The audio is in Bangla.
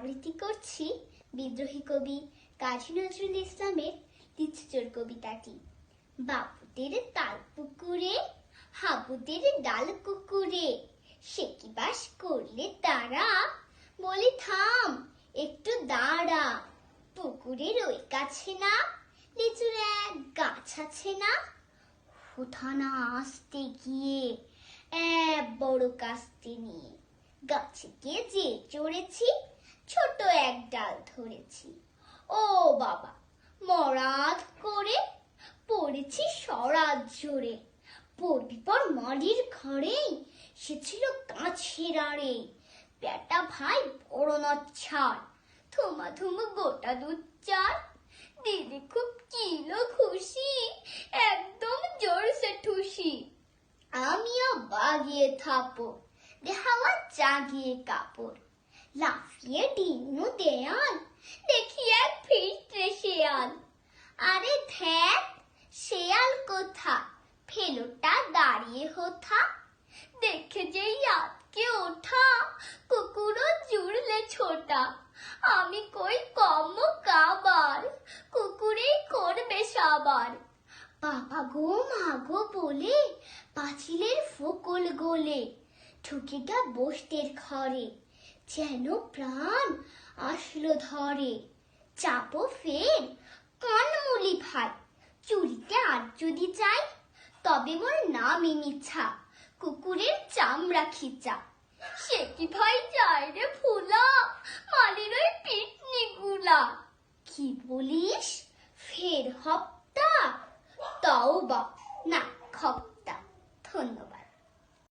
আবৃত্তি করছি বিদ্রোহী কবি কাজী নজরুল ইসলামের লিচুচোর কবিতাটি। বাপুদের তাল পুকুরে, হাবুদের ডাল কুকুরে, সে কি বাস করলে তারা, বলি থাম একটু দাঁড়া। পুকুরের ওই কাছে না লিচুর এক গাছ আছে না, উঠানা আসতে গিয়ে এক বড় কাস্তে নিয়ে গাছে গিয়ে যে চড়েছি, ছোট এক ডাল ধরেছি। ও বাবা, মরাদ করে পড়েছি সরাত জোরে। পড়বি পর মালির ঘরেই, সে ছিল কাছের আড়ে। বেটা ভাই বড় নচ্ছার, ধুমাধুম গোটা দুধ চার। দিদি খুব কিলো খুশি, একদম জোরসে ঠুসি। আমিও বাগিয়ে থাপড়, দেহাওয়া জাগিয়ে কাপড়। লাফিয়ে ডিনু দেয়াল, দেখি এক ফিরতে শেয়াল। আরে ধ্যাত, শেয়াল কোথা, ফেলোটা দাঁড়িয়ে হোথা। দেখে যেই আটকে ওঠা, কুকুরও জুড়লে ছোটা। আমি কই কম কাবার, কুকুরেই করবে সাবার। বাবা গো মা গো বলে পাঁচিলের ফোকল গোলে ঢুকে গা বস্তের ঘরে, যেন প্রাণ আসলো ধরে। চাপো ফের কানমুলি ভাই, চুরিতে আর যদি চাই, তবে মোর নামই মিছা, কুকুরের চামড়া খিচা। সে কি ভাই যায় রে ফুলা, মালির ওই পিটনি গুলা। কি বলিস ফের হপ্তা, তাও বা না খপ্তা। ধন্যবাদ।